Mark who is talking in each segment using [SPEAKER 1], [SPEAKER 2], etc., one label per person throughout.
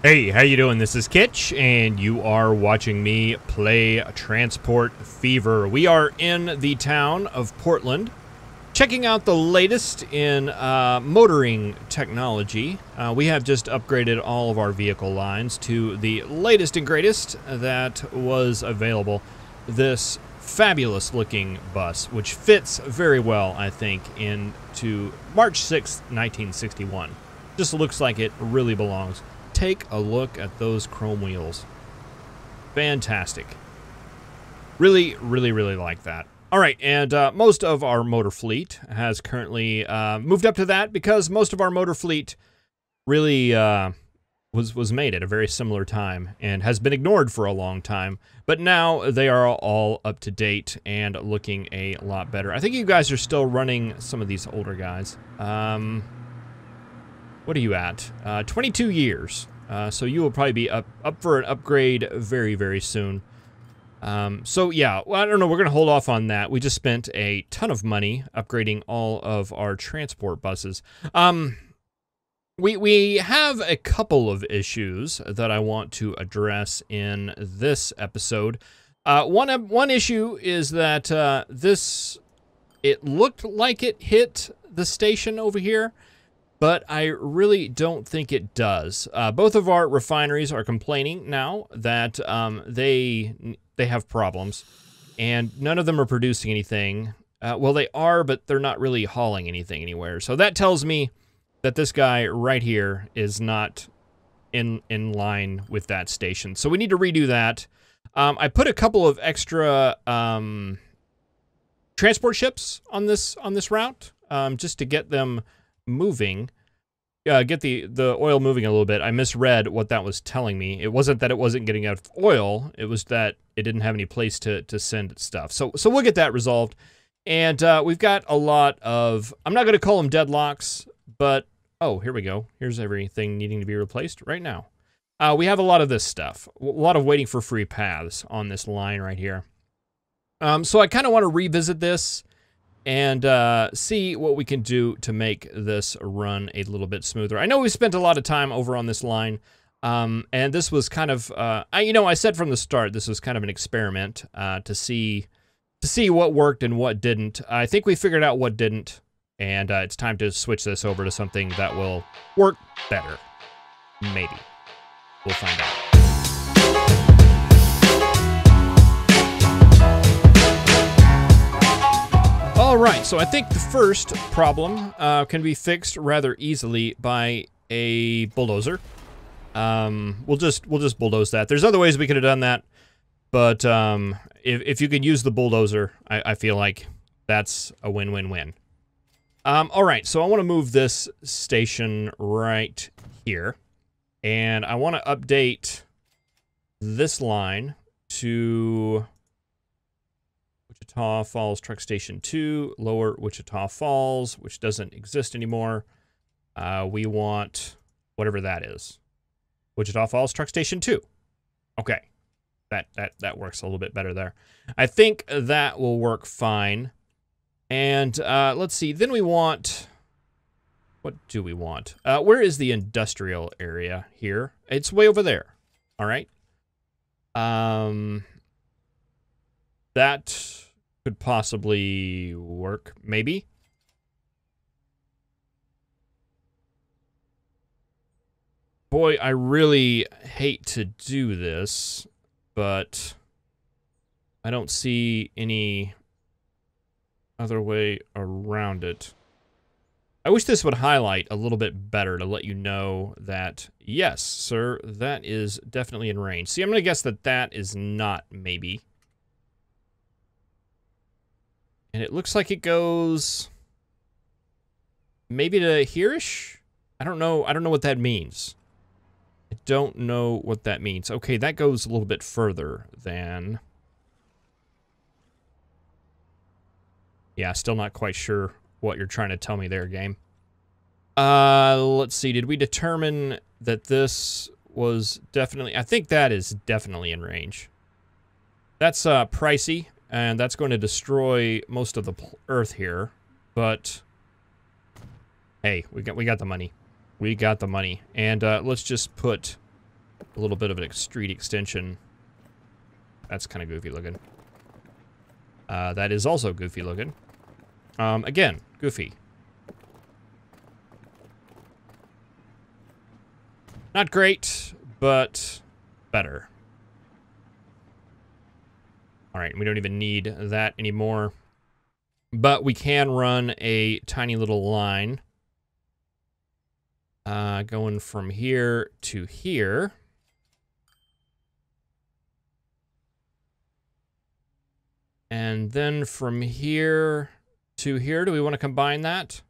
[SPEAKER 1] Hey, how you doing? This is Kitch, and you are watching me play Transport Fever. We are in the town of Portland, checking out the latest in motoring technology. We have just upgraded all of our vehicle lines to the latest and greatest that was available. This fabulous-looking bus, which fits very well, I think, into March 6th, 1961. Just looks like it really belongs. Take a look at those chrome wheels. Fantastic. Really, really, really like that. All right, and most of our motor fleet has currently moved up to that because most of our motor fleet really was made at a very similar time and has been ignored for a long time. But now they are all up to date and looking a lot better. I think you guys are still running some of these older guys. What are you at? 22 years. So you will probably be up for an upgrade very, very soon. So yeah, well, I don't know. We're going to hold off on that. We just spent a ton of money upgrading all of our transport buses. We have a couple of issues that I want to address in this episode. One issue is that it looked like it hit the station over here, but I really don't think it does. Both of our refineries are complaining now that they have problems, and none of them are producing anything. Well, they are, but they're not really hauling anything anywhere. So that tells me that this guy right here is not in line with that station. So we need to redo that. I put a couple of extra transport ships on this route just to get them moving, get the oil moving a little bit. I misread what that was telling me. It wasn't that it wasn't getting enough oil. It was that it didn't have any place to send stuff. So we'll get that resolved. And we've got a lot of, I'm not going to call them deadlocks, but, oh, here we go. Here's everything needing to be replaced right now. We have a lot of this stuff. A lot of waiting for free paths on this line right here. So I kind of want to revisit this and see what we can do to make this run a little bit smoother. I know we spent a lot of time over on this line, and this was kind of, I said from the start this was kind of an experiment to see what worked and what didn't. I think we figured out what didn't, and it's time to switch this over to something that will work better. Maybe. We'll find out. All right, so I think the first problem can be fixed rather easily by a bulldozer. We'll just bulldoze that. There's other ways we could have done that, but if you can use the bulldozer, I feel like that's a win-win-win. All right, so I want to move this station right here, and I want to update this line to Wichita Falls Truck Station 2, Lower Wichita Falls, which doesn't exist anymore. We want whatever that is. Wichita Falls Truck Station 2. Okay. That works a little bit better there. I think that will work fine. And let's see. Then we want... What do we want? Where is the industrial area here? It's way over there. All right. That could possibly work, maybe. Boy, I really hate to do this, but I don't see any other way around it. I wish this would highlight a little bit better to let you know that, yes, sir, that is definitely in range. See, I'm going to guess that that is not maybe. And it looks like it goes maybe to here-ish? I don't know what that means. I don't know what that means. Okay, that goes a little bit further than... Yeah, still not quite sure what you're trying to tell me there, game. Let's see. Did we determine that this was definitely... I think that is definitely in range. That's pricey, and that's going to destroy most of the Earth here. But hey, we got the money. We got the money. And let's just put a little bit of a street extension. That's kind of goofy looking. That is also goofy looking. Again, goofy. Not great, but better. All right, we don't even need that anymore. But we can run a tiny little line. Going from here to here. And then from here to here, do we want to combine that?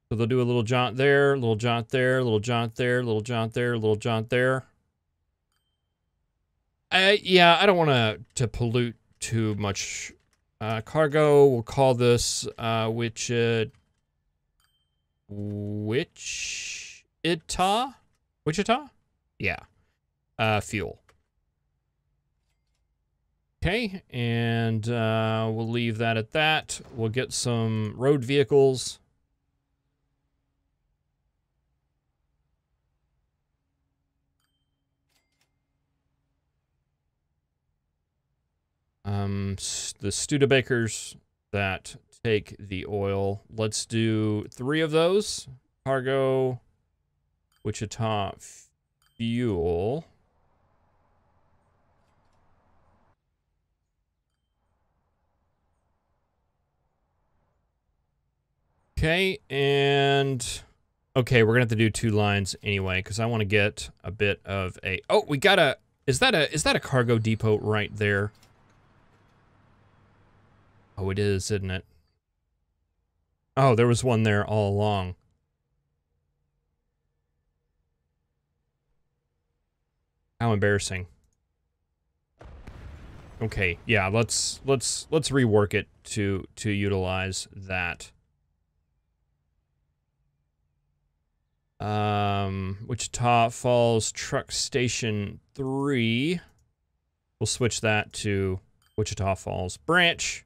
[SPEAKER 1] So they'll do a little jaunt there, a little jaunt there, a little jaunt there, a little jaunt there, a little jaunt there. Yeah, I don't want to pollute too much. Cargo, we'll call this Wichita? Wichita? Yeah. Fuel. Okay, and we'll leave that at that. We'll get some road vehicles. The Studebakers that take the oil. Let's do 3 of those. Cargo, Wichita fuel. Okay, and okay, we're gonna have to do 2 lines anyway, because I want to get a bit of a. Oh, we got a. Is that a cargo depot right there? Oh, it is, isn't it? Oh, there was one there all along. How embarrassing. Okay, yeah, let's rework it to utilize that. Wichita Falls Truck Station 3. We'll switch that to Wichita Falls Branch.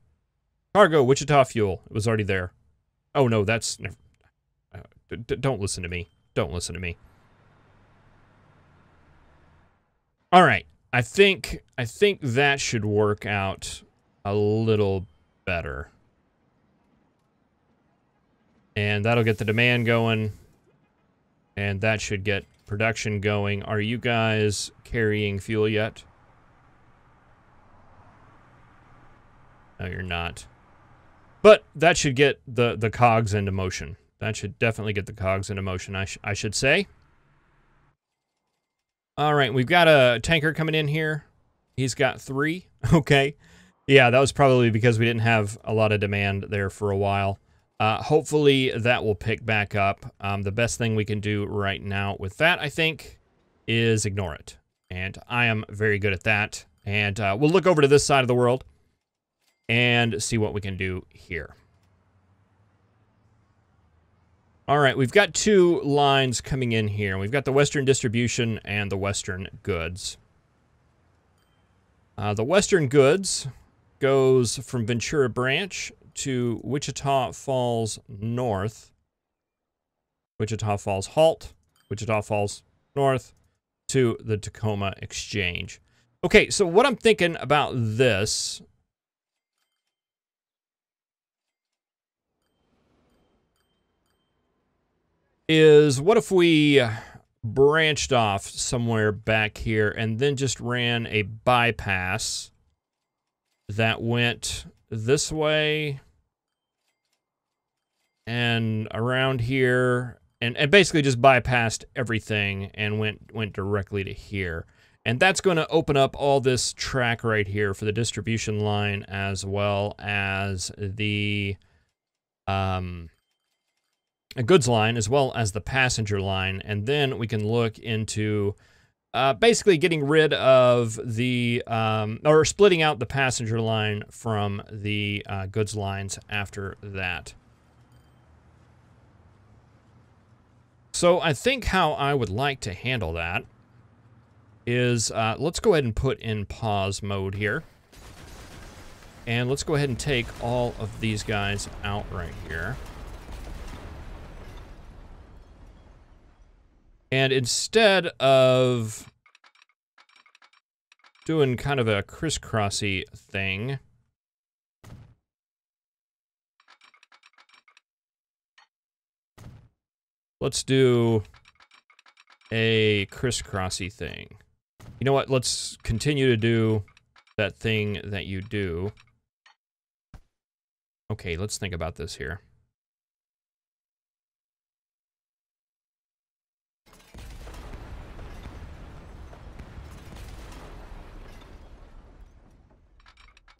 [SPEAKER 1] Cargo, Wichita Fuel. It was already there. Oh, no, that's... don't listen to me. Don't listen to me. All right. I think that should work out a little better. And that'll get the demand going. And that should get production going. Are you guys carrying fuel yet? No, you're not. But that should get the cogs into motion. That should definitely get the cogs into motion, I should say. All right, we've got a tanker coming in here. He's got 3. Okay. Yeah, that was probably because we didn't have a lot of demand there for a while. Hopefully that will pick back up. The best thing we can do right now with that, I think, is ignore it. And I am very good at that. And we'll look over to this side of the world and see what we can do here. All right, we've got 2 lines coming in here. We've got the Western Distribution and the Western Goods. The Western Goods goes from Ventura Branch to Wichita Falls North, Wichita Falls Halt, Wichita Falls North, to the Tacoma Exchange. Okay, so what I'm thinking about this is, what if we branched off somewhere back here and then just ran a bypass that went this way and around here and basically just bypassed everything and went directly to here. And that's going to open up all this track right here for the distribution line as well as the a goods line as well as the passenger line, and then we can look into basically getting rid of the or splitting out the passenger line from the goods lines after that. So I think how I would like to handle that is let's go ahead and put in pause mode here, and let's go ahead and take all of these guys out right here. And instead of doing kind of a crisscrossy thing, let's do a crisscrossy thing. You know what? Let's continue to do that thing that you do. Okay, let's think about this here.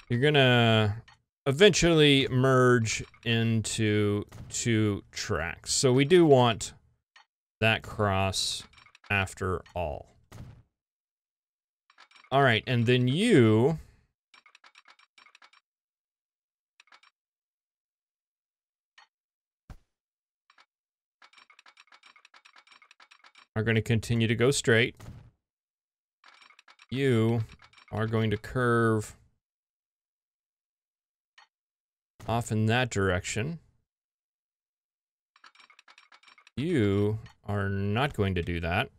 [SPEAKER 1] You're gonna eventually merge into 2 tracks. So we do want that cross after all. All right, and then you are going to continue to go straight. You are going to curve off in that direction. You are not going to do that.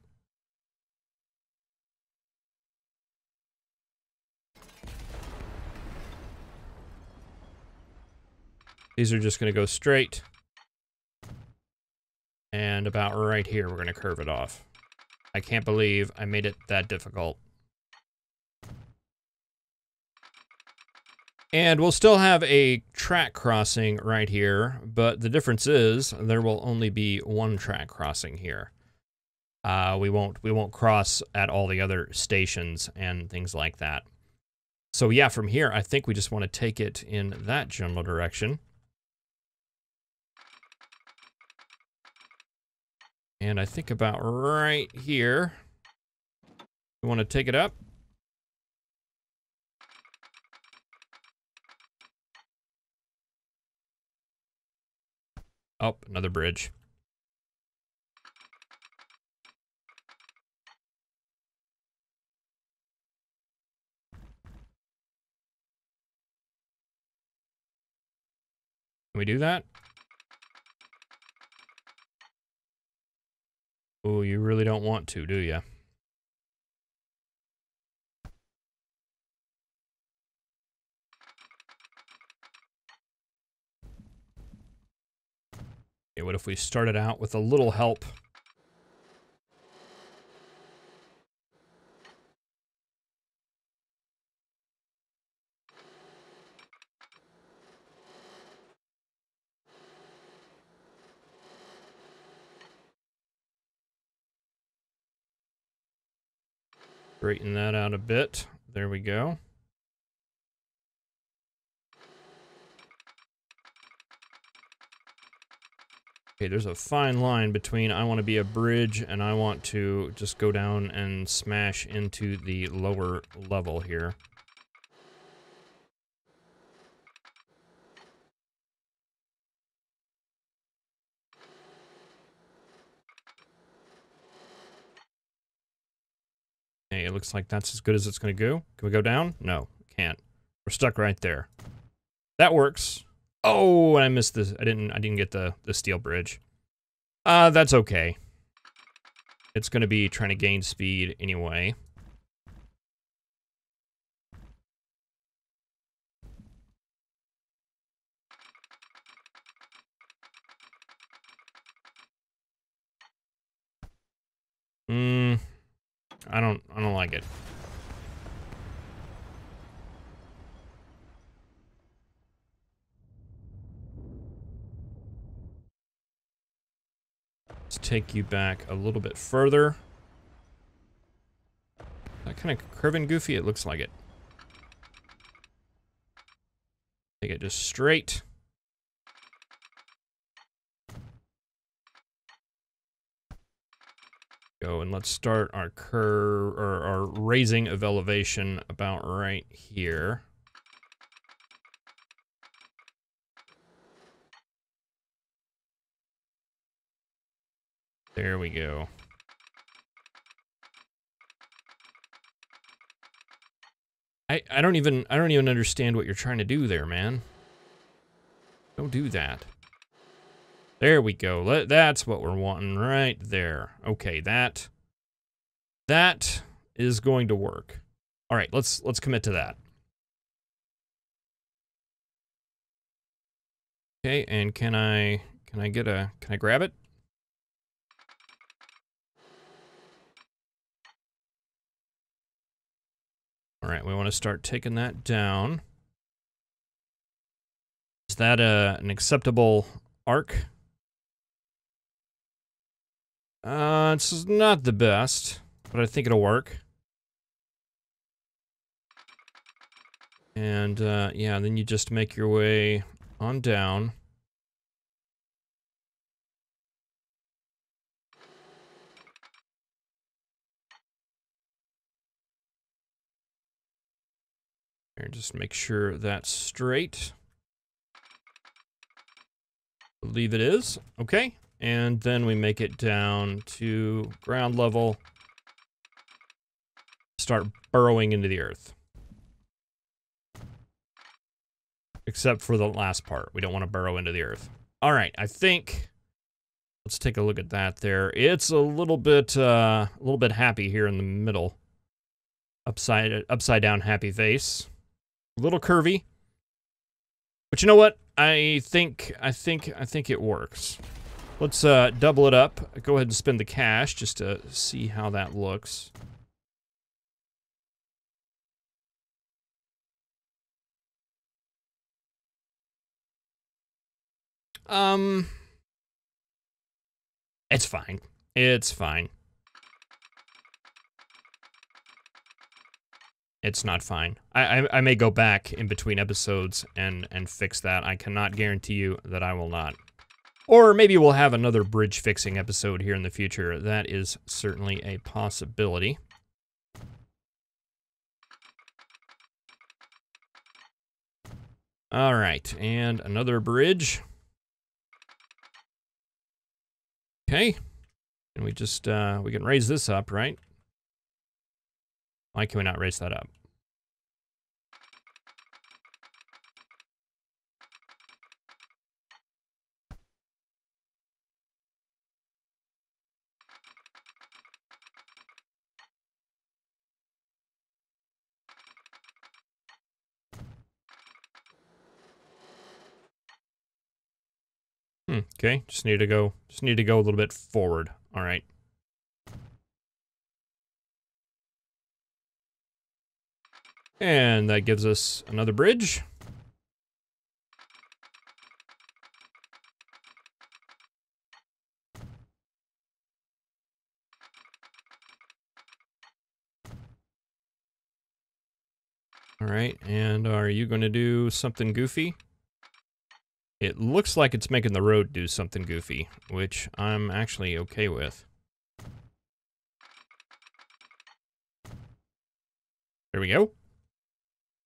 [SPEAKER 1] These are just going to go straight. And about right here, we're going to curve it off. I can't believe I made it that difficult. And we'll still have a track crossing right here, but the difference is there will only be 1 track crossing here. We won't cross at all the other stations and things like that. So yeah, from here, I think we just want to take it in that general direction. And I think about right here, we want to take it up. Oh, another bridge. Can we do that? Oh, you really don't want to, do you? Okay, what if we started out with a little help? Straighten that out a bit. There we go. Okay, there's a fine line between I want to be a bridge and I want to just go down and smash into the lower level here. Okay, it looks like that's as good as it's going to go. Can we go down? No, can't. We're stuck right there. That works. Oh, and I missed this. I didn't get the steel bridge. That's okay. It's going to be trying to gain speed anyway. I don't like it. Let's take you back a little bit further. That kind of curving goofy, it looks like it. Take it just straight. Go and let's start our curve or our raising of elevation about right here. There we go. I don't even understand what you're trying to do there, man. Don't do that. There we go. That's what we're wanting right there. Okay, that is going to work. All right, let's commit to that. Okay, and can I grab it? All right, we want to start taking that down. Is that an acceptable arc? It's not the best, but I think it'll work. And, yeah, then you just make your way on down. Here, just make sure that's straight. I believe it is. Okay. And then we make it down to ground level. Start burrowing into the earth. Except for the last part. We don't want to burrow into the earth. All right, I think... Let's take a look at that there. It's a little bit happy here in the middle. Upside down happy face. A little curvy. But you know what? I think it works. Let's double it up. Go ahead and spend the cash just to see how that looks. It's fine. It's fine. It's not fine. I may go back in between episodes and fix that. I cannot guarantee you that I will not. Or maybe we'll have another bridge fixing episode here in the future. That is certainly a possibility. All right, and another bridge. Okay, and we just, we can raise this up, right? Why can we not raise that up? Okay, just need to go a little bit forward. All right. And that gives us another bridge. All right, and are you going to do something goofy? It looks like it's making the road do something goofy, which I'm actually okay with. There we go.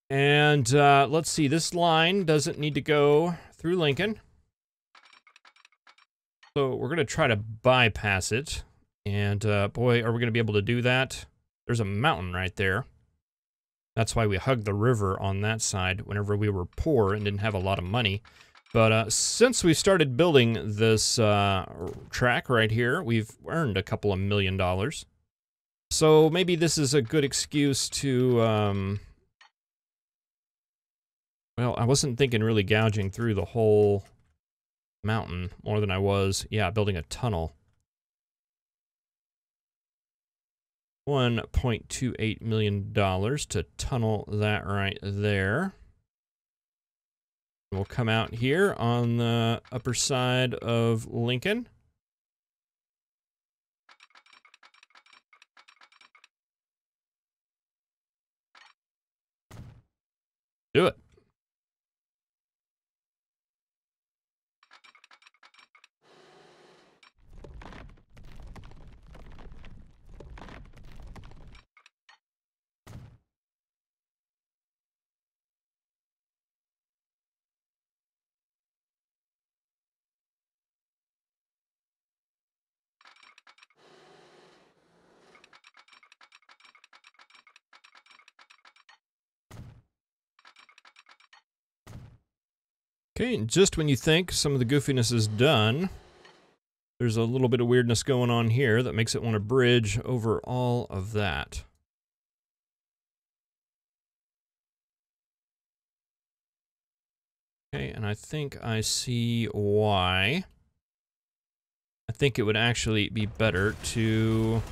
[SPEAKER 1] And let's see, this line doesn't need to go through Lincoln. So we're going to try to bypass it. And boy, are we going to be able to do that? There's a mountain right there. That's why we hugged the river on that side whenever we were poor and didn't have a lot of money. But since we started building this track right here, we've earned a couple of $1 million. So maybe this is a good excuse to, well, I wasn't thinking really gouging through the whole mountain more than I was, yeah, building a tunnel. $1.28 million to tunnel that right there. We'll come out here on the upper side of Lincoln. Do it. Okay, and just when you think some of the goofiness is done, There's a little bit of weirdness going on here that makes it want to bridge over all of that. Okay, and I think I see why. I think it would actually be better to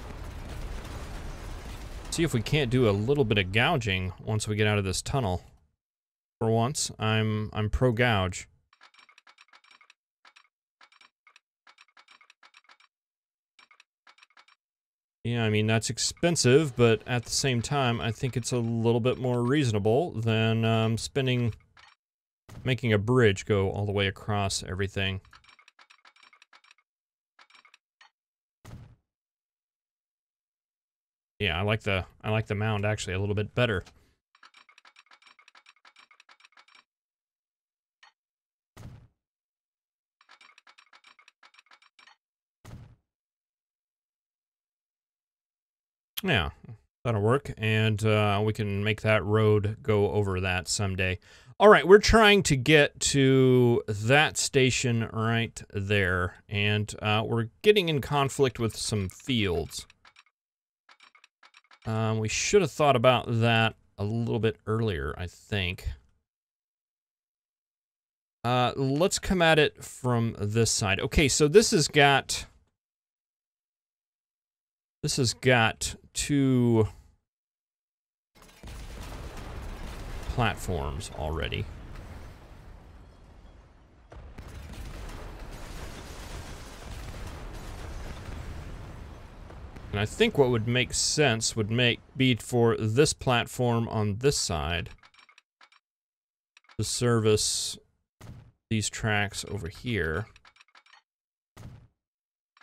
[SPEAKER 1] see if we can't do a little bit of gouging once we get out of this tunnel. For once, I'm pro gouge. Yeah, I mean, that's expensive, but at the same time, I think it's a little bit more reasonable than making a bridge go all the way across everything. Yeah, I like the mound actually a little bit better. Yeah, that'll work, and we can make that road go over that someday. All right, we're trying to get to that station right there, and we're getting in conflict with some fields. We should have thought about that a little bit earlier, I think. Let's come at it from this side. Okay, so this has got two platforms already. And I think what would make sense would be for this platform on this side to service these tracks over here.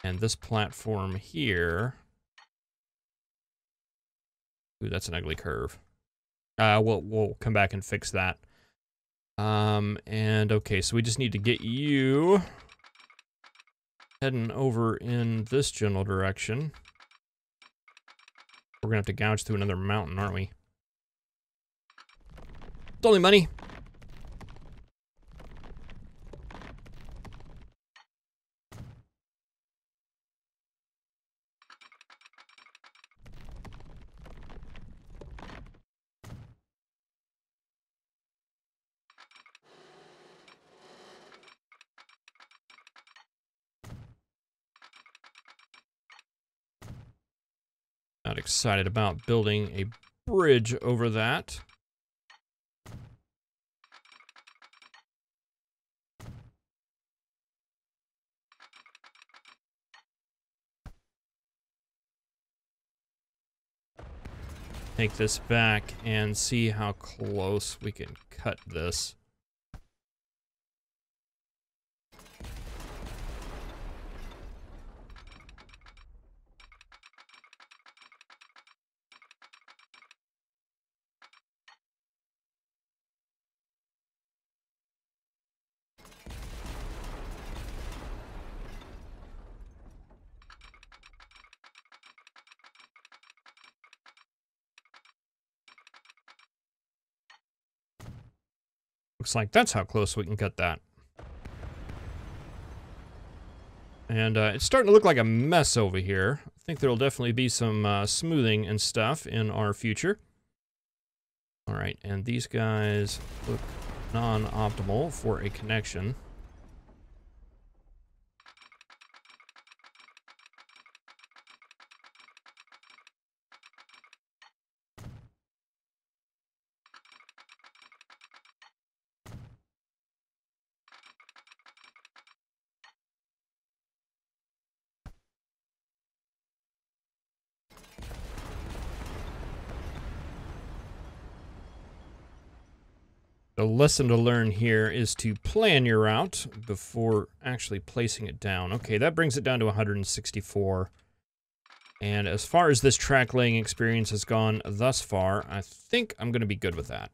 [SPEAKER 1] And this platform here. Ooh, that's an ugly curve. We'll come back and fix that. And okay, so we just need to get you heading over in this general direction. We're gonna have to gouge through another mountain, aren't we? It's only money. Not excited about building a bridge over that. Take this back and see how close we can cut this. Looks like that's how close we can cut that. And it's starting to look like a mess over here. I think there'll definitely be some smoothing and stuff in our future. All right, and these guys look non-optimal for a connection. The lesson to learn here is to plan your route before actually placing it down. Okay, that brings it down to 164. And as far as this track laying experience has gone thus far, I think I'm going to be good with that.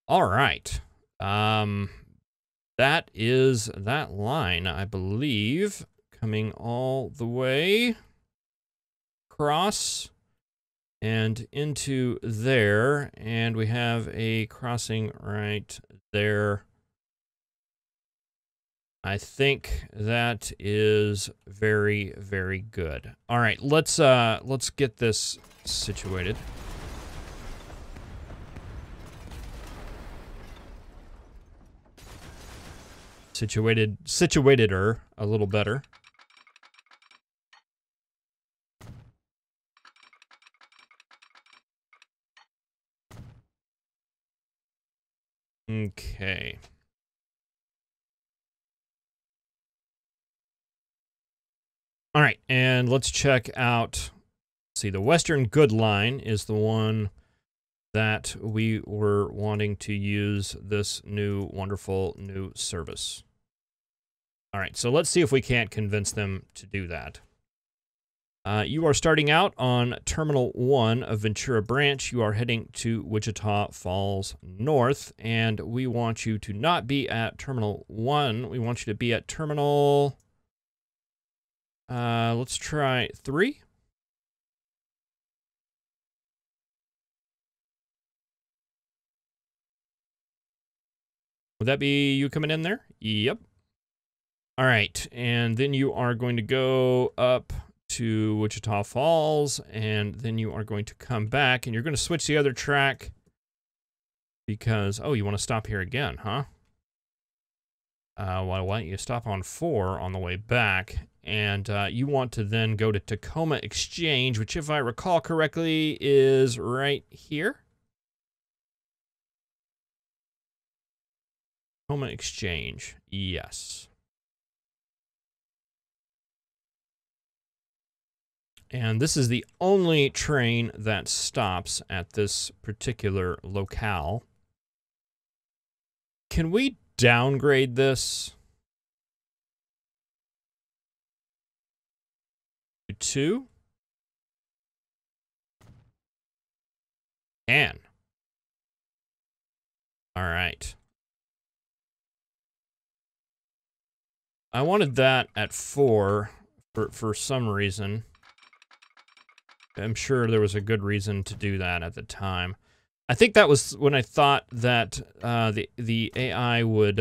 [SPEAKER 1] All right. That is that line, I believe, coming all the way across and into there, and we have a crossing right there. I think that is very, very good. All right, let's get this situated. Situated-er a little better. Okay. All right, and let's check out. See, the Western Good line is the one that we were wanting to use this new wonderful new service. All right, so let's see if we can't convince them to do that. You are starting out on Terminal 1 of Ventura Branch. You are heading to Wichita Falls North, and we want you to not be at Terminal 1. We want you to be at Terminal... let's try 3. Would that be you coming in there? Yep. All right, and then you are going to go up to Wichita Falls, and then you are going to come back, and you're going to switch the other track because, oh, you want to stop here again, huh? Why don't you stop on 4 on the way back, and you want to then go to Tacoma Exchange, which, if I recall correctly, is right here. Tacoma Exchange, yes. And this is the only train that stops at this particular locale. Can we downgrade this to 2? Can. All right. I wanted that at 4 for some reason. I'm sure there was a good reason to do that at the time. I think that was when I thought that the AI would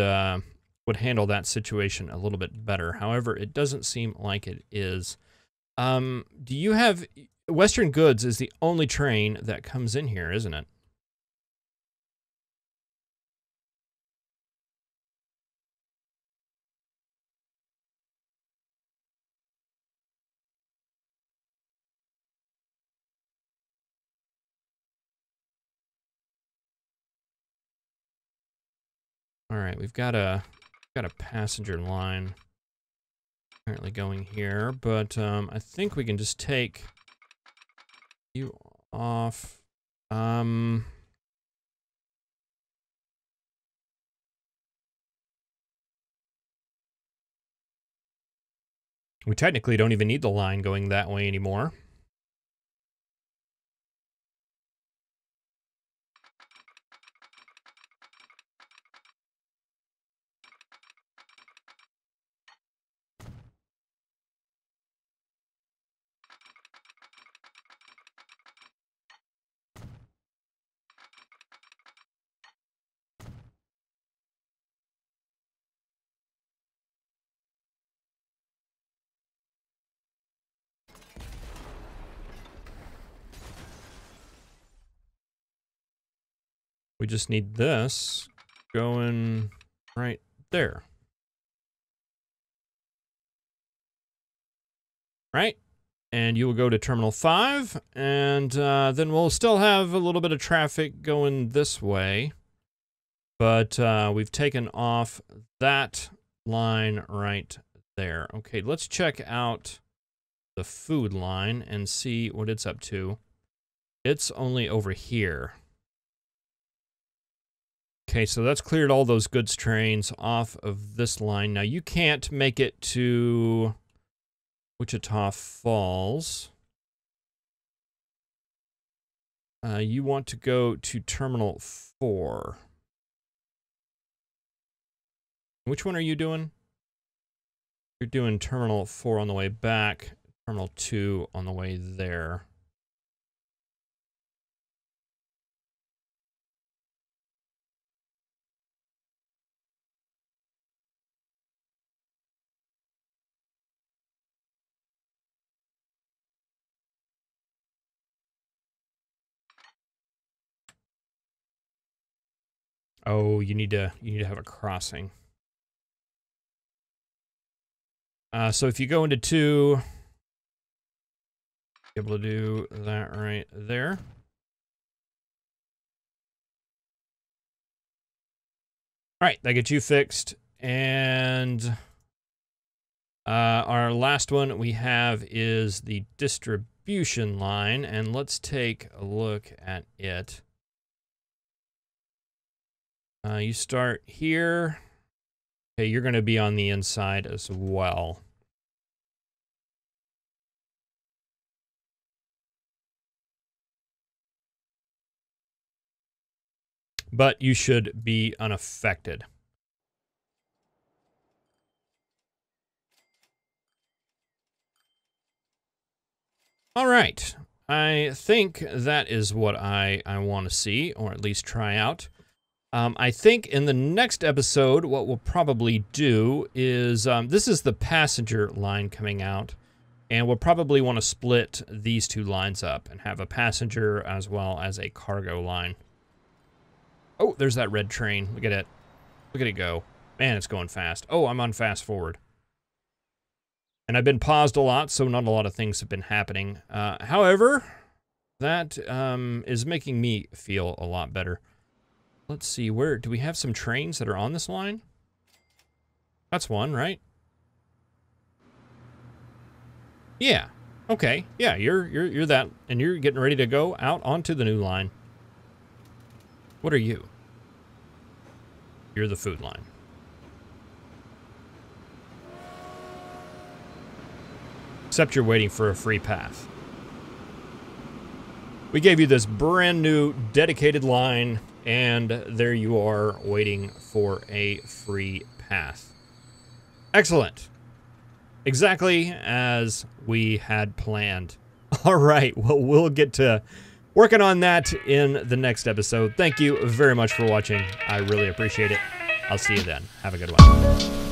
[SPEAKER 1] handle that situation a little bit better. However, it doesn't seem like it is. Do you have... Western Goods is the only train that comes in here, isn't it? All right, we've got a passenger line apparently going here, but I think we can just take you off. We technically don't even need the line going that way anymore. We just need this going right there. Right? And you will go to Terminal 5, and then we'll still have a little bit of traffic going this way. But we've taken off that line right there. Okay, let's check out the food line and see what it's up to. It's only over here. Okay, so that's cleared all those goods trains off of this line. Now, you can't make it to Wichita Falls. You want to go to Terminal 4. Which one are you doing? You're doing Terminal 4 on the way back, Terminal 2 on the way there. Oh, you need to have a crossing. So if you go into 2, be able to do that right there. All right, that gets you fixed. And our last one we have is the distribution line, and let's take a look at it. You start here. Okay, you're going to be on the inside as well. But you should be unaffected. All right. I think that is what I want to see, or at least try out. I think in the next episode, what we'll probably do is, this is the passenger line coming out, and we'll probably want to split these 2 lines up and have a passenger as well as a cargo line. Oh, there's that red train. Look at it. Look at it go. Man, it's going fast. Oh, I'm on fast forward. And I've been paused a lot, so not a lot of things have been happening. However, that is making me feel a lot better. Let's see, where do we have some trains that are on this line? That's one, right? Yeah. Okay. Yeah, you're that, and you're getting ready to go out onto the new line. What are you? You're the food line. Except you're waiting for a free path. We gave you this brand new dedicated line, and there you are waiting for a free path. Excellent. Exactly as we had planned. All right, well, we'll get to working on that in the next episode. Thank you very much for watching. I really appreciate it. I'll see you then. Have a good one.